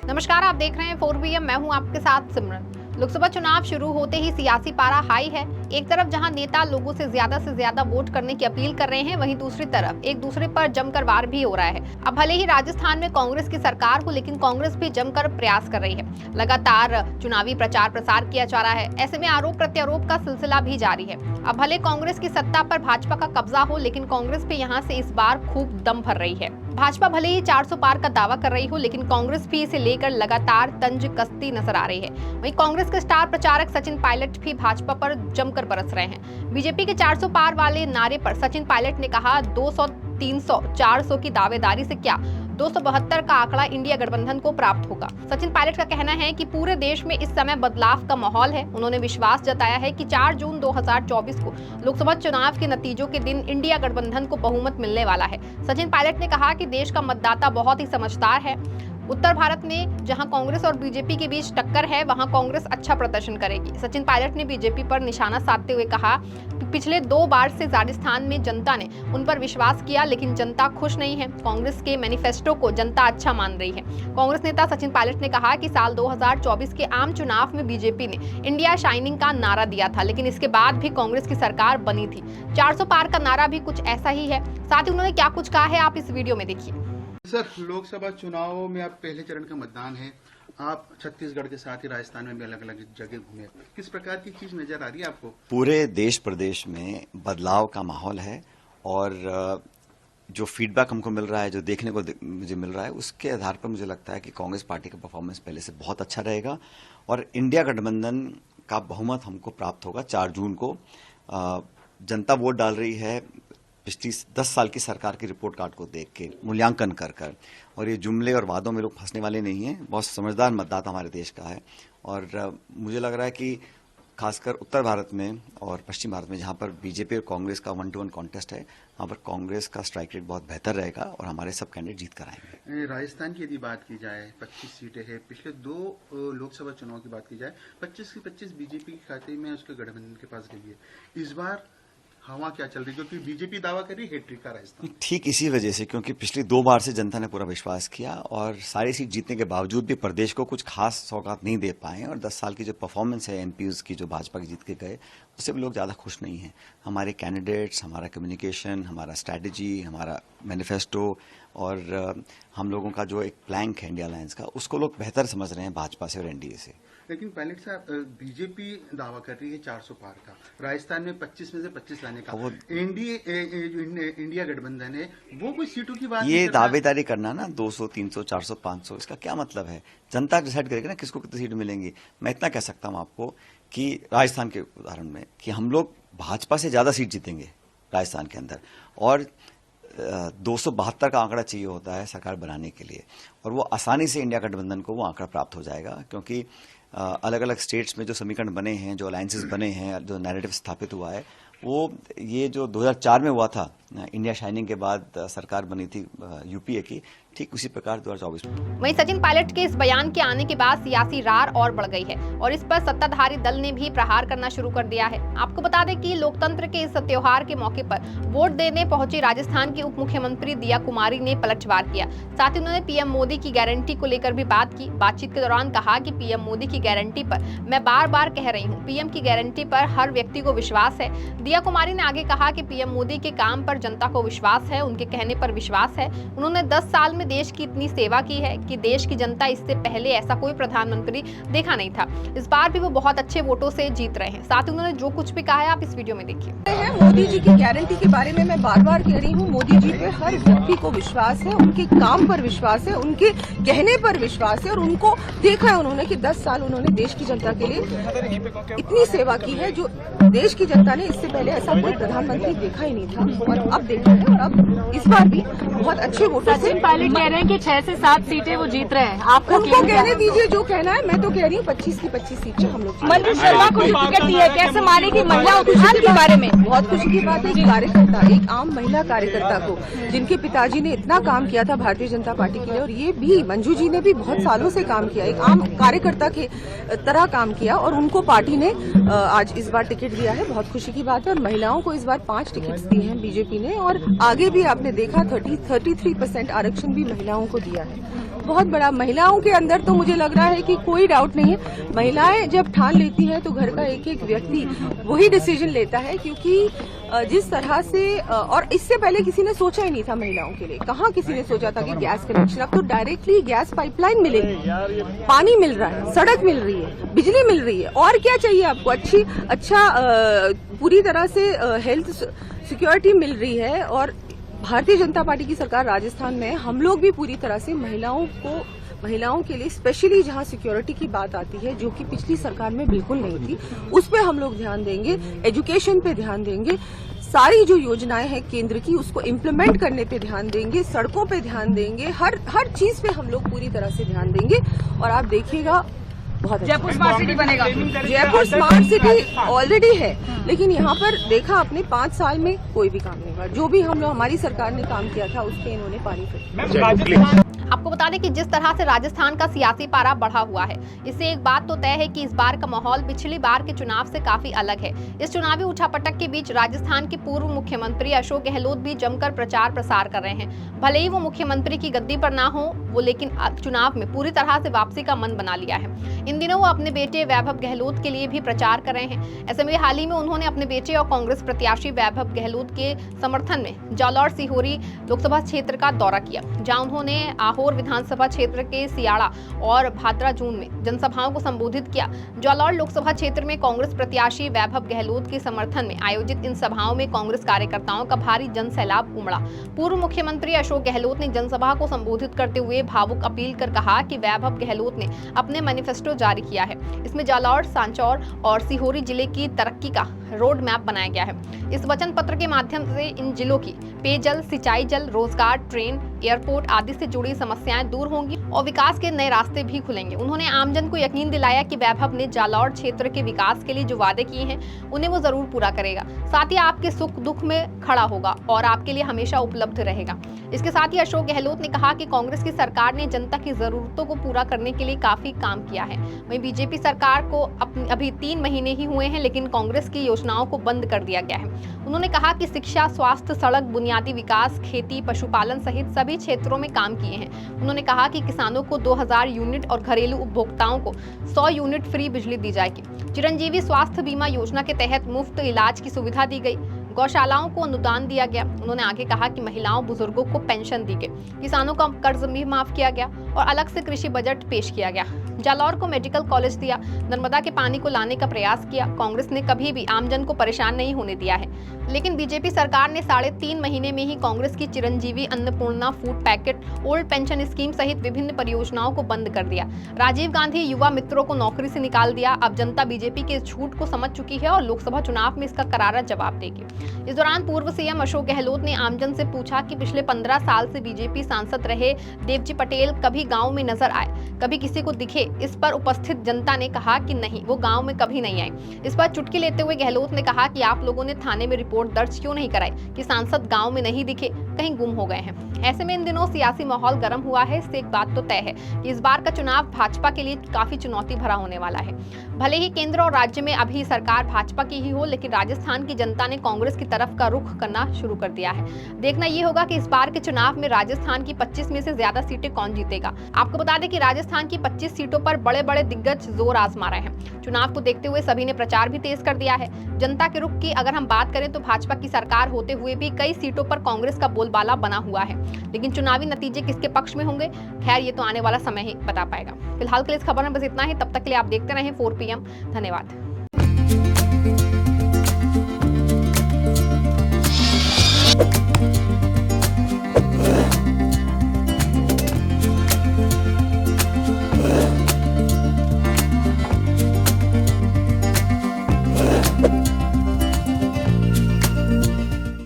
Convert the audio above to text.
नमस्कार, आप देख रहे हैं 4PM। मैं हूं आपके साथ सिमरन। लोकसभा चुनाव शुरू होते ही सियासी पारा हाई है। एक तरफ जहां नेता लोगों से ज्यादा वोट करने की अपील कर रहे हैं, वहीं दूसरी तरफ एक दूसरे पर जमकर वार भी हो रहा है। अब भले ही राजस्थान में कांग्रेस की सरकार हो, लेकिन कांग्रेस भी जमकर प्रयास कर रही है। लगातार चुनावी प्रचार प्रसार किया जा रहा है। ऐसे में आरोप प्रत्यारोप का सिलसिला भी जारी है। अब भले कांग्रेस की सत्ता पर भाजपा का कब्जा हो, लेकिन कांग्रेस भी यहाँ से इस बार खूब दम भर रही है। भाजपा भले ही 400 पार का दावा कर रही हो, लेकिन कांग्रेस भी इसे लेकर लगातार तंज कसती नजर आ रही है। वहीं कांग्रेस के स्टार प्रचारक सचिन पायलट भी भाजपा पर जमकर बरस रहे हैं। बीजेपी के 400 पार वाले नारे पर सचिन पायलट ने कहा, 200, 300, 400 की दावेदारी से क्या 272 का आंकड़ा इंडिया गठबंधन को प्राप्त होगा। सचिन पायलट का कहना है कि पूरे देश में इस समय बदलाव का माहौल है। उन्होंने विश्वास जताया है कि 4 जून 2024 को लोकसभा चुनाव के नतीजों के दिन इंडिया गठबंधन को बहुमत मिलने वाला है। सचिन पायलट ने कहा कि देश का मतदाता बहुत ही समझदार है। उत्तर भारत में जहां कांग्रेस और बीजेपी के बीच टक्कर है, वहां कांग्रेस अच्छा प्रदर्शन करेगी। सचिन पायलट ने बीजेपी पर निशाना साधते हुए कहा, पिछले 2 बार से राजस्थान में जनता ने उन पर विश्वास किया, लेकिन जनता खुश नहीं है। कांग्रेस के मैनिफेस्टो को जनता अच्छा मान रही है। कांग्रेस नेता सचिन पायलट ने कहा कि साल 2024 के आम चुनाव में बीजेपी ने इंडिया शाइनिंग का नारा दिया था, लेकिन इसके बाद भी कांग्रेस की सरकार बनी थी। 400 पार का नारा भी कुछ ऐसा ही है। साथ ही उन्होंने क्या कुछ कहा है, आप इस वीडियो में देखिए। सर, लोकसभा चुनाव में अब पहले चरण का मतदान है। आप छत्तीसगढ़ के साथ ही राजस्थान में भी अलग अलग जगह घूमे, किस प्रकार की चीज नजर आ रही है आपको? पूरे देश प्रदेश में बदलाव का माहौल है और जो फीडबैक हमको मिल रहा है, जो देखने को मुझे मिल रहा है, उसके आधार पर मुझे लगता है कि कांग्रेस पार्टी का परफॉर्मेंस पहले से बहुत अच्छा रहेगा और इंडिया गठबंधन का बहुमत हमको प्राप्त होगा। 4 जून को जनता वोट डाल रही है पिछली 10 साल की सरकार की रिपोर्ट कार्ड को देख के, मूल्यांकन कर और ये जुमले और वादों में लोग फंसने वाले नहीं हैं। बहुत समझदार मतदाता हमारे देश का है और मुझे लग रहा है कि खासकर उत्तर भारत में और पश्चिम भारत में, जहां पर बीजेपी और कांग्रेस का 1-to-1 कॉन्टेस्ट है, वहां पर कांग्रेस का स्ट्राइक रेट बहुत बेहतर रहेगा और हमारे सब कैंडिडेट जीत कर आएंगे। राजस्थान की यदि बात की जाए, 25 सीटें हैं। पिछले 2 लोकसभा चुनाव की बात की जाए, 25 की 25 बीजेपी के खाते में उसके गठबंधन के पास गई है। इस बार हवा क्या चल रही है, क्योंकि बीजेपी दावा कर रही है हैट्रिक का राजस्थान? ठीक इसी वजह से, क्योंकि पिछली 2 बार से जनता ने पूरा विश्वास किया और सारी सीट जीतने के बावजूद भी प्रदेश को कुछ खास सौगात नहीं दे पाए और 10 साल की जो परफॉर्मेंस है एमपीज की, जो भाजपा की जीत के गए, उससे भी लोग ज़्यादा खुश नहीं हैं। हमारे कैंडिडेट्स, हमारा कम्युनिकेशन, हमारा स्ट्रैटेजी, हमारा मैनिफेस्टो और हम लोगों का जो एक प्लैंक है इंडिया अलायंस का, उसको लोग बेहतर समझ रहे हैं भाजपा से और एनडीए से। लेकिन पायलट साहब, बीजेपी दावा कर रही है 400 पार का, राजस्थान में 25 में से 25 लाने का। इंडिया गठबंधन है, वो कोई सीटों की बात ये दावेदारी करना ना 200, 300, 400, 500, इसका क्या मतलब है? जनता डिसाइड करेगी ना किसको कितनी सीट मिलेंगी। मैं इतना कह सकता हूं आपको कि राजस्थान के उदाहरण में कि हम लोग भाजपा से ज्यादा सीट जीतेंगे राजस्थान के अंदर और 272 का आंकड़ा चाहिए होता है सरकार बनाने के लिए और वो आसानी से इंडिया गठबंधन को वो आंकड़ा प्राप्त हो जाएगा, क्योंकि अलग अलग स्टेट्स में जो समीकरण बने हैं, जो अलायंसेस बने हैं, जो नैरेटिव स्थापित हुआ है, वो ये जो 2004 में हुआ था, इंडिया शाइनिंग के बाद सरकार बनी थी यूपीए की, ठीक उसी प्रकार 2024 में। वहीं सचिन पायलट के इस बयान के आने के बाद सियासी रार और बढ़ गई है और इस पर सत्ताधारी दल ने भी प्रहार करना शुरू कर दिया है। आपको बता दें कि लोकतंत्र के इस त्योहार के मौके पर वोट देने पहुंची राजस्थान की उप मुख्यमंत्री दिया कुमारी ने पलटवार किया। साथ ही उन्होंने पीएम मोदी की गारंटी को लेकर भी बात की। बातचीत के दौरान कहा कि पीएम मोदी की गारंटी पर मैं बार-बार कह रही हूँ, पीएम की गारंटी पर हर व्यक्ति को विश्वास है। दिया कुमारी ने आगे कहा कि पीएम मोदी के काम पर जनता को विश्वास है, उनके कहने पर विश्वास है। उन्होंने 10 साल में देश की इतनी सेवा की है कि देश की जनता इससे पहले ऐसा कोई प्रधानमंत्री देखा नहीं था। इस बार भी वो बहुत अच्छे वोटों से जीत रहे हैं। साथ ही उन्होंने जो कुछ भी कहा है, आप इस वीडियो में देखिए। मोदी जी की गारंटी के बारे में मैं बार बार कह रही हूँ, मोदी जी पे हर व्यक्ति को विश्वास है, उनके काम पर विश्वास है, उनके कहने पर विश्वास है और उनको देखा है उन्होंने कि 10 साल उन्होंने देश की जनता के लिए इतनी सेवा की है जो देश की जनता ने इससे पहले ऐसा कोई प्रधानमंत्री देखा ही नहीं था और अब देखा है और अब इस बार भी बहुत अच्छे वोटों से। सचिन पायलट कह रहे हैं कि 6 से 7 सीटें वो जीत रहे हैं। आपको उनको कहने दीजिए जो कहना है। मैं तो कह रही हूँ 25 की 25 सीटें हम लोग। मंजू शर्मा को टिकट दी है, कैसे मानेगी महिला उत्थान के बारे में? बहुत खुशी की बात है। एक कार्यकर्ता, एक आम महिला कार्यकर्ता को, जिनके पिताजी ने इतना काम किया था भारतीय जनता पार्टी के लिए और ये भी मंजू जी ने भी बहुत सालों से काम किया, एक आम कार्यकर्ता के तरह काम किया और उनको पार्टी ने आज इस बार टिकट दिया है, बहुत खुशी की बात है। और महिलाओं को इस बार 5 टिकट्स दिए हैं बीजेपी ने, और आगे भी आपने देखा 33% आरक्षण भी महिलाओं को दिया है। बहुत बड़ा महिलाओं के अंदर तो मुझे लग रहा है कि कोई डाउट नहीं है, महिलाएं जब ठान लेती हैं तो घर का एक एक व्यक्ति वही डिसीजन लेता है, क्योंकि जिस तरह से और इससे पहले किसी ने सोचा ही नहीं था महिलाओं के लिए। कहाँ किसी ने सोचा था कि गैस कनेक्शन, अब तो डायरेक्टली गैस पाइपलाइन मिलेगी, पानी मिल रहा है, सड़क मिल रही है, बिजली मिल रही है, और क्या चाहिए आपको? अच्छा पूरी तरह से हेल्थ सिक्योरिटी मिल रही है। और भारतीय जनता पार्टी की सरकार राजस्थान में, हम लोग भी पूरी तरह से महिलाओं के लिए स्पेशली जहां सिक्योरिटी की बात आती है, जो कि पिछली सरकार में बिल्कुल नहीं थी, उस पे हम लोग ध्यान देंगे, एजुकेशन पे ध्यान देंगे, सारी जो योजनाएं हैं केंद्र की उसको इम्प्लीमेंट करने पे ध्यान देंगे, सड़कों पे ध्यान देंगे, हर चीज पे हम लोग पूरी तरह से ध्यान देंगे। और आप देखिएगा बहुत जयपुर स्मार्ट सिटी बनेगा। जयपुर स्मार्ट सिटी ऑलरेडी है, लेकिन यहाँ पर देखा आपने 5 साल में कोई भी काम नहीं हुआ। जो भी हम लोग हमारी सरकार ने काम किया था उस पे इन्होंने पानी फेंका। आपको बता दें कि जिस तरह से राजस्थान का सियासी पारा बढ़ा हुआ है, इससे एक बात तो तय है कि इस बार का माहौल पिछली बार के चुनाव से काफी अलग है। इस चुनावी उठापटक के बीच राजस्थान के पूर्व मुख्यमंत्री अशोक गहलोत भी जमकर प्रचार प्रसार कर रहे हैं। भले ही वो मुख्यमंत्री की गद्दी पर ना हो वो, लेकिन चुनाव में पूरी तरह से वापसी का मन बना लिया है। इन दिनों वो अपने बेटे वैभव गहलोत के लिए भी प्रचार कर रहे हैं। ऐसे में हाल ही में उन्होंने अपने बेटे और कांग्रेस प्रत्याशी वैभव गहलोत के समर्थन में जालौर सिहोरी लोकसभा क्षेत्र का दौरा किया, जहां उन्होंने आहोर विधानसभा क्षेत्र के सियाड़ा और भादरा जून में जनसभाओं को संबोधित किया। जालौर लोकसभा क्षेत्र में कांग्रेस प्रत्याशी वैभव गहलोत के समर्थन में आयोजित इन सभाओं में कांग्रेस कार्यकर्ताओं का भारी जनसैलाब उमड़ा। पूर्व मुख्यमंत्री अशोक गहलोत ने जनसभा को संबोधित करते हुए भावुक अपील कर कहा कि वैभव गहलोत ने अपने मैनिफेस्टो जारी किया है। इसमें जालौर, सांचौर और सिहोरी जिले की तरक्की का रोड मैप बनाया गया है। इस वचन पत्र के माध्यम से इन जिलों की पेयजल, सिंचाई जल, रोजगार, ट्रेन, एयरपोर्ट आदि से जुड़ी समस्याएं दूर होंगी और विकास के नए रास्ते भी खुलेंगे। उन्होंने आमजन को यकीन दिलाया कि वैभव ने जालौर क्षेत्र के विकास के लिए जो वादे किए हैं उन्हें वो जरूर पूरा करेगा। साथ ही आपके सुख दुख में खड़ा होगा और आपके लिए हमेशा उपलब्ध रहेगा। इसके साथ ही अशोक गहलोत ने कहा कि कांग्रेस की सरकार ने जनता की जरूरतों को पूरा करने के लिए काफी काम किया है। वहीं बीजेपी सरकार को अभी 3 महीने ही हुए हैं, लेकिन कांग्रेस की योजनाओं को बंद कर दिया गया है। उन्होंने कहा कि शिक्षा, स्वास्थ्य, सड़क, बुनियादी विकास, खेती, पशुपालन सहित सभी क्षेत्रों में काम किए हैं। उन्होंने कहा कि किसानों को 2000 यूनिट और घरेलू उपभोक्ताओं को 100 यूनिट फ्री बिजली दी जाएगी। चिरंजीवी स्वास्थ्य बीमा योजना के तहत मुफ्त इलाज की सुविधा दी गई। गौशालाओं को अनुदान दिया गया। उन्होंने आगे कहा कि महिलाओं, बुजुर्गों को पेंशन दी गई, किसानों का कर्ज भी माफ किया गया और अलग से कृषि बजट पेश किया गया। जालौर को मेडिकल कॉलेज दिया, नर्मदा के पानी को लाने का प्रयास किया। कांग्रेस ने कभी भी आमजन को परेशान नहीं होने दिया है, लेकिन बीजेपी सरकार ने 3.5 महीने में ही कांग्रेस की Chiranjeevi, Annapurna, food packet, old pension scheme सहित विभिन्न परियोजनाओं को बंद कर दिया। राजीव गांधी युवा मित्रों को नौकरी से निकाल दिया। अब जनता बीजेपी के झूठ को समझ चुकी है और लोकसभा चुनाव में इसका करारा जवाब देगी। इस दौरान पूर्व सीएम अशोक गहलोत ने आमजन से पूछा कि पिछले 15 साल से बीजेपी सांसद रहे देवजी पटेल कभी गांव में नजर आए, कभी किसी को दिखे? इस पर उपस्थित जनता ने कहा कि नहीं, वो गांव में कभी नहीं आए। इस पर चुटकी लेते हुए गहलोत ने कहा कि आप लोगों ने थाने में रिपोर्ट दर्ज क्यों नहीं कराई कि सांसद गांव में नहीं दिखे, कहीं गुम हो गए हैं। ऐसे में इन दिनों सियासी माहौल गर्म हुआ है। इससे एक बात तो तय है कि इस बार का चुनाव भाजपा के लिए काफी चुनौती भरा होने वाला है। भले ही केंद्र और राज्य में अभी सरकार भाजपा की ही हो, लेकिन राजस्थान की जनता ने कांग्रेस की तरफ का रुख करना शुरू कर दिया है। देखना ये होगा कि इस बार के चुनाव में राजस्थान की 25 में से ज्यादा सीटें कौन जीतेगा। आपको बता दें कि राजस्थान की 25 सीटों पर बड़े बड़े दिग्गज जोर आजमा रहे हैं। चुनाव को देखते हुए सभी ने प्रचार भी तेज कर दिया है। जनता के रुख की अगर हम बात करें तो भाजपा की सरकार होते हुए भी कई सीटों पर कांग्रेस का बोलबाला बना हुआ है, लेकिन चुनावी नतीजे किसके पक्ष में होंगे, खैर ये तो आने वाला समय ही बता पाएगा। फिलहाल के लिए इस खबर में बस इतना ही। तब तक के लिए आप देखते रहें 4 PM। धन्यवाद।